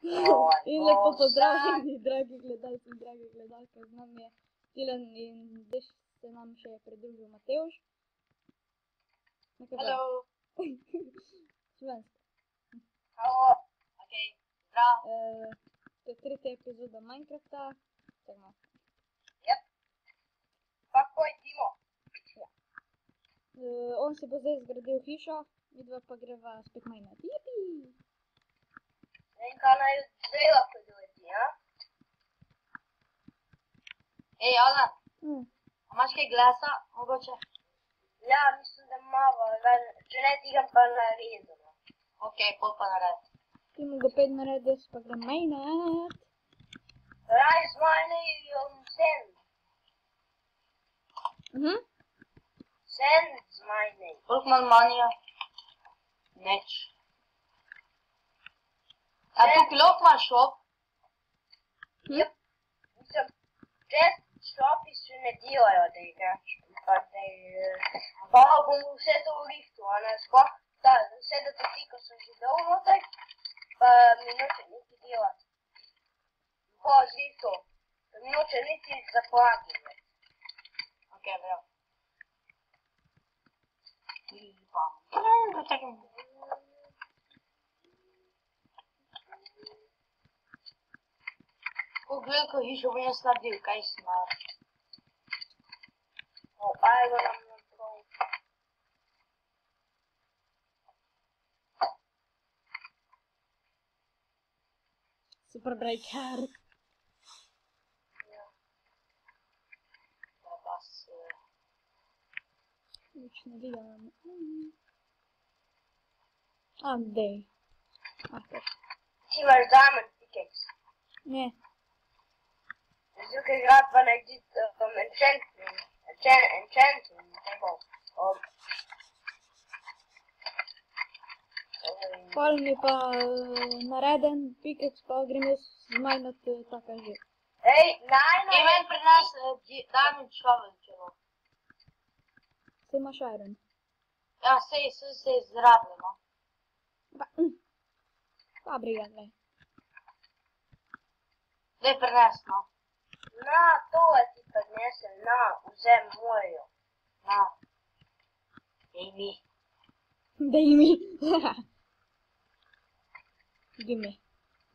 In lepo pozdravljeni, dragi gledalci in dragi gledalke, z nami je Tilen in zdaj se nam še pridružil Matevž. Hello. Slovensko. Halo. Ok, zdrav. To je tretja epizoda Minecrafta. Čakaj. Yep. Kako je Timo? Ja. On se bo zdaj zgradil hišo, midva pa greva spet minat. Jipi! In kaj naj zdaj lahko delati, ja? Ej, Alan, imaš kaj glasa, mogoče? Ja, mislim, da malo, če ne tigam pa narezano. Ok, pol pa naredi. Ti mu ga pet naredi, jaz pa grem minat. Rise mining on sand. Sand mining. Koliko imam manija? Neč. A tukaj lahko imaš šop? Jep. Mislim, čest šopi se ne delajo tega. Pa bom vse to v liftu, a ne, sploh vse da to ti, ko sem že dal noter, pa mi noče niti delati. Pa z liftu, pa mi noče niti zaplati. Ok, prav. Kako veliko hišo bom jaz naredil, kaj si naredil? Ajde nam na prav. Super breaker. Ja. Treba se... Nič ne vidim. A, dej. Ti imaš diamond pickaxe? Ne. Tukaj grad pa narediti enchanting, tako. Pol mi pa nareden pikec, pa grem jaz zmajnat taka že. Ej, najno! Ej, meni pri nas diamond shovel, če bo. Sej imaš iron. Ja, sej zrabljeno. Pa briga, glej. Daj prines, no. Na, tole ti prinesem, na, vzem mojo. Na. Dej mi. Dej mi. Gimme.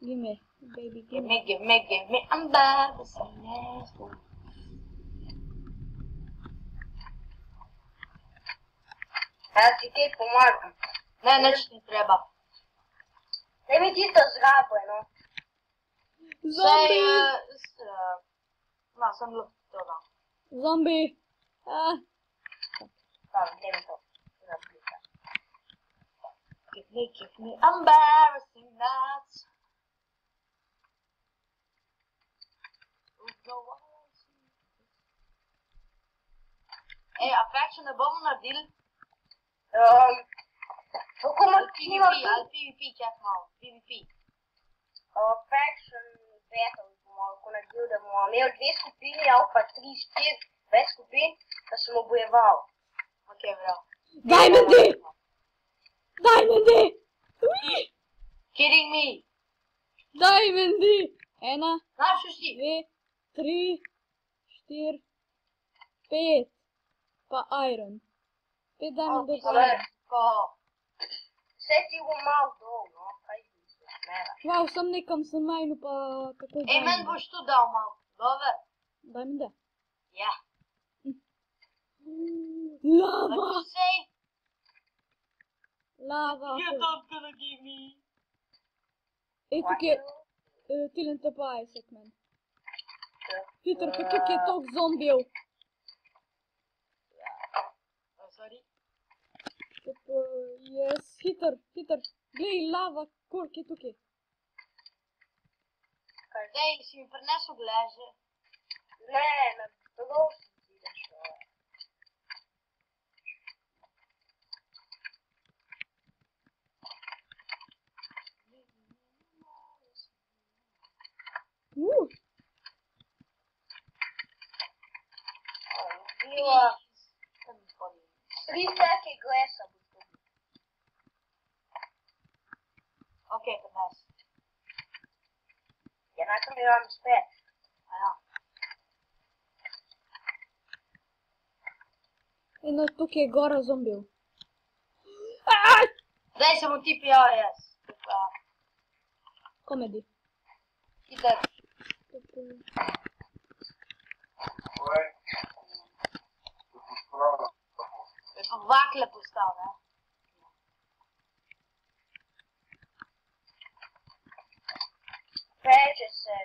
Gimme, baby, gimme. Give me, I'm bad, but some nasty. Ja ti kaj pomagam. Ne, nič ni treba. Daj mi tisto zrabljeno. Zombi! No, sem luft to dal. Zombi! Tam, daj to. Give me embarrassing nuts. Ej, a faction ne bomo naredili? Kako imaš PvP, ali PvP, čak malo, PvP. Faction battle bomo lahko naredili, da bomo imeli 2 skupini, ali pa 3, 4, 5 skupin, da sem obojeval. Ok, prav. Diamondy! Diamondy! Kidding me? Diamondy! 1, Našel si? 2, 3, 4, 5. Pa iron. 5 diamondov pa iron. Vse ti bo malo dol, no, kaj misliš, mera. Wow, sem nekam sem majnu pa tako diamond. Ej, meni boš tu dal malo, dober? Diamond? Ja. Lava! What you say? Lava! You're not gonna give me. Ej, tukaj je Tilen te pa Isaac, man. Hitro, kako je toliko zombijev. Sorry? Yes, hitr. Glej, lava, koliko je tukaj. Dej, si mi prinesel gleže? Ne, na dolov si ti zašel. Bila 3 seke glesa bo to. Ok, prines. enako mi vam spet. Ja. Eno, tukaj je gora zombijev. Zdaj se mu ti prijavil jaz. Komedi. Hiter. Je pa vakle postal, ne? Peče se.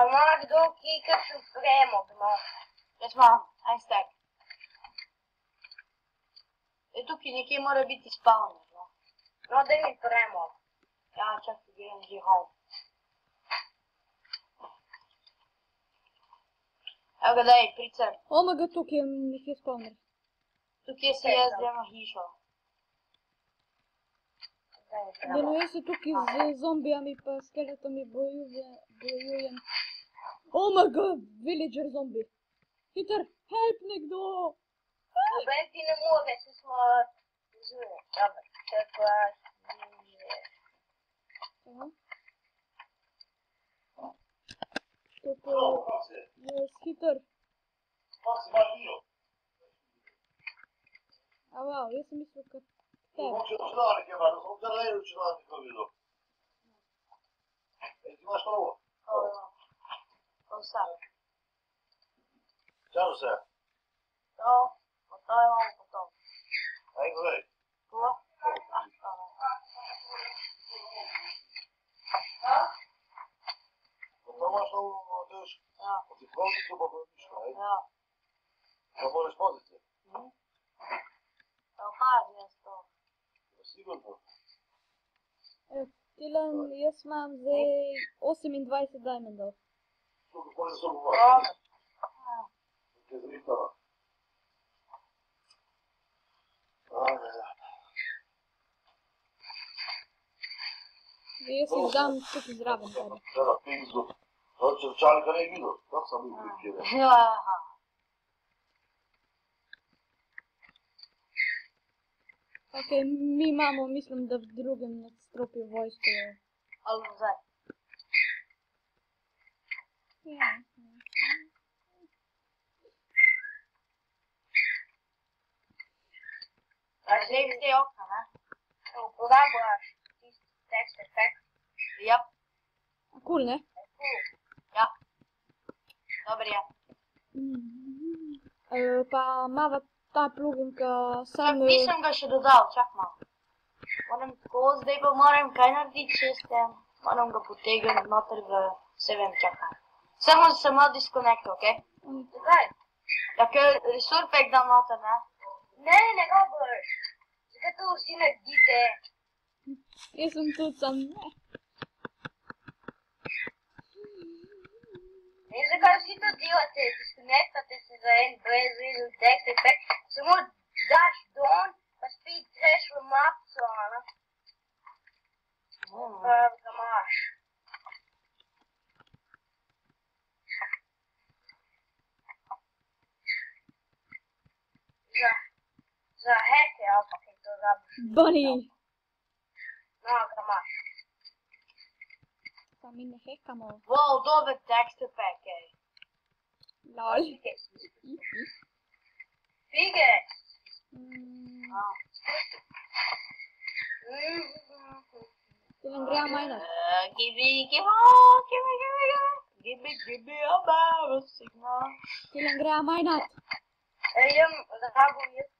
Ima kdo ki kakšen premog, no? Jaz imam, en stek. Tukaj nekje mora biti spavner, no. No, daj mi premog. Ja, čakaj, grem že home. Evo ga daj, pricem. Omega, tukaj je nekje spawner. Tukaj si jaz gremo hišo. Deno, jaz se tukaj z zombijami pa skeletami bojujem. Omega, villager zombi. Hiter, help nekdo! Noben ti ne more, se smo zunaj. Dobro, če pa nije. Jaz, hiter. A wow, jaz sem mislil kot tebe. Mogoče računalnik je, da sem kar lej računalnik videl. Ti imaš novo? To vse. Čau vse? To, to imamo potom. Aj, gledaj. To? To imaš novo, teš? Ja. Ti poziciju pa pomiška, aj? Ja. Pa moraš poziciju. Evo pazi jaz to. Sigurno. Tilan, jaz imam zdaj 28 diamondov. Tukaj pa se sobo Dobro. vas. Kaj zrihtava. Jaz jih dam tukaj zraven tebe. Sada, pingzu. Če računalnika ne videl, kako sam bil prikjede. Ja. Ok, mi imamo, mislim, da v drugem nadstropju vojsko. Ali zdaj. Ja. Zdaj v te okna, ne? Uporabljaš tisti text effekt. Jep. Cool, ne? Ja. Dobar je. Pa mava ta plugin, ka sam... Nisem ga še dodal, čak malo. Moram tako, zdaj pa moram kaj narediti, če ste. Moram ga potegniti noter v... Se vem, čakaj. Samo disconnect, okej? Zakaj? Ja, ker resurpek dam noter, ne? Ne, ne robiš. Zakaj to vsi naredite? Jaz sem tudi sam... Ne, zakaj vsi to delate? Disconnectate se za en brezvezen text effekt. Samo daš don, pa spet greš v mapico, ne? Pa ga imaš. Za heke, ali pa kaj to zabiš. Bunny! No, ga imaš. Pa mi ne hekamo. Wow, dober text effekt, ej. Lol. Fige! Tilan, gremo majnat. Give me a barrel signal. Tilan, gremo majnat. Jem, zahabom jaz.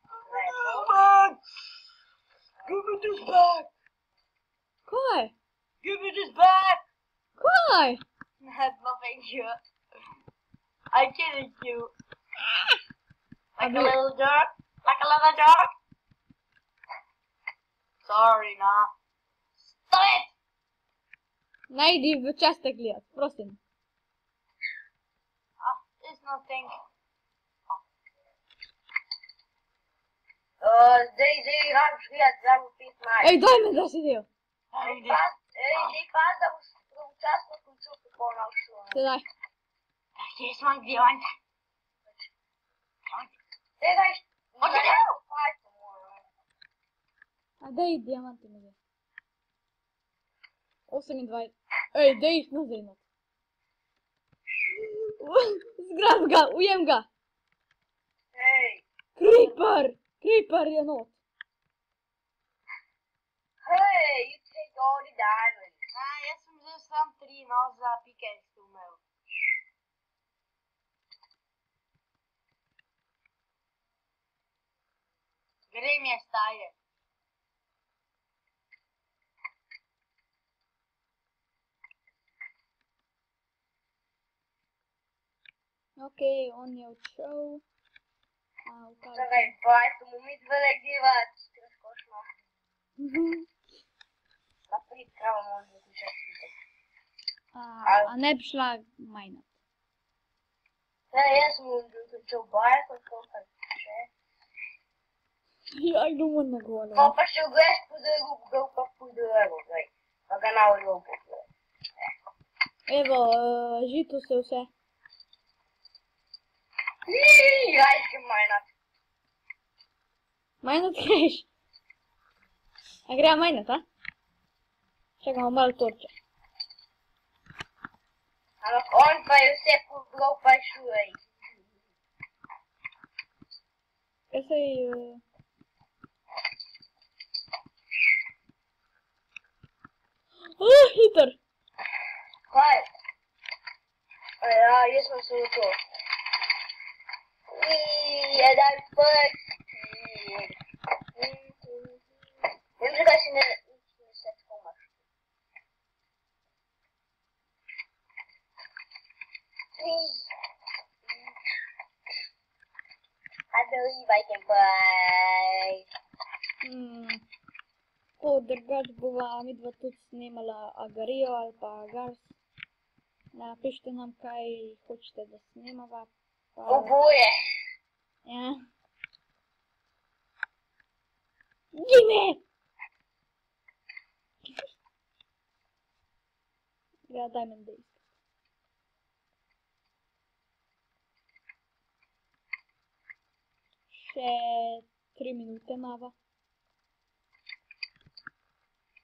Give me this back! Kaj? Give me this back! Kaj? No, thank you. I'm kidding you. Like a little jerk? Like a little jerk? Sorry, nah. Stop it! Najdi v časte gledat, prosim. There's nothing. Zdaj rabiš gledati, zdaj bo 15. Ej, daj me, da si del. Zdaj pas, da boš pravočasno končal, kako našel. Sedaj. Here's my diamond. Zdaj, what you do? A daj diamanti mi. 28. Ej, daj jih nazaj not. Zgrab ga, ujem ga. Hej, Creeper je not. hej, you take all the diamonds. Jaz sem vzel sam 3, no, za pickaxe umel. Grem je staje. Okej, on je odšel. Čakaj, baj, to mu mi zvelegivat. Razkošno. Naprit krava može zaključati. A ne bi šla majnat. Jaz mu zaključil baj, kot kolikaj še. Ja, idemo na gole. Pa še greš po drgu, pa po drgu, gaj. Pa ga na odlopu. Evo, žito se vse. Jajke majnat. Majnat greš? A gre majnat, a? Čakamo malo torče. Ampak on pa je vse pobral, pa je šurej. Kaj se je... Hiter! Kaj? Ja, jaz sem se v to. Je daj prst. Vem, zakaj si ne se skomaš. Bajkem baj. Drugač bova midva tudi snemala Agarijo ali pa Agars. Napišite nam, kaj hočete, da snemava. Oboje. Ja. Gine! Ja, Diamond Days. Še 3 minute imava.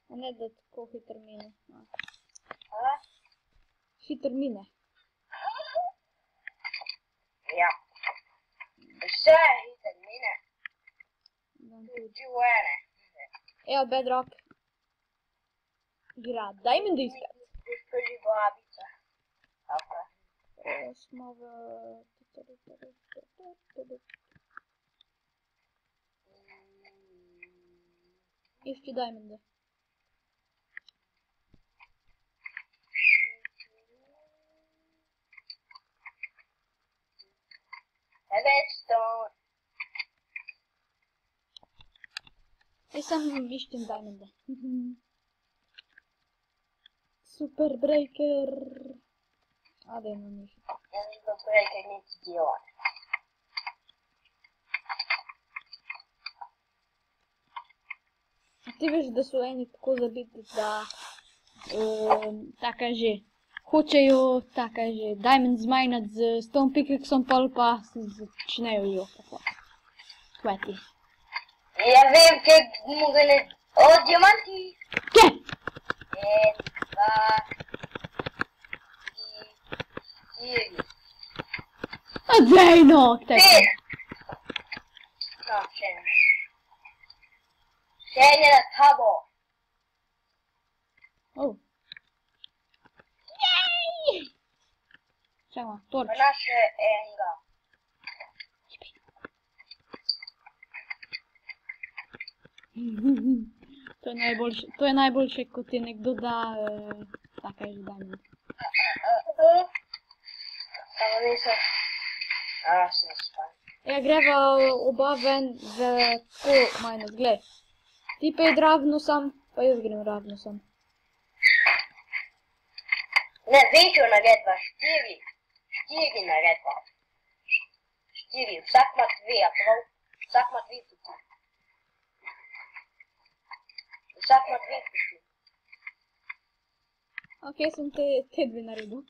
A ne da tako hitro mine. Hitro mine. Ja. Vse hitro mine. Tudi vene. Evo, Bedrock. Igra Diamond Days. Skoži babica. Smo v... Išči Diamonde. Redstone. Jaz sam iščem Diamonde. Super Breaker. A dajmo nišiti. Jaz do breaker nič delati. Ti veš, da so eni tako zabiti, da taka že hočejo, taka že Diamond zmajnat z Stone Pickaxeom, pol pa začnejo jo tako. Kveti. Ja vem, kaj mu ga ne... O, diamanti! Kje? 1, 2, 3, 4. A daj no, tako. No, še ne. Še ne na tabo. Oh. Jej! Čakaj, torč. Pa naše enega. To je najboljše, ko ti nekdo da taka že Diamond. Samo nisem. Sem span. Ja, greva oba ven v tako majno, glej. Ti pa id ravno sam, pa jaz grem ravno sam. Ne, večjo naredba, 4. 4 naredba. 4, vsak ima 2, a prav? Vsak ima 2 poti. Vsak ima 2 poti. Ok, sem te dve naredil.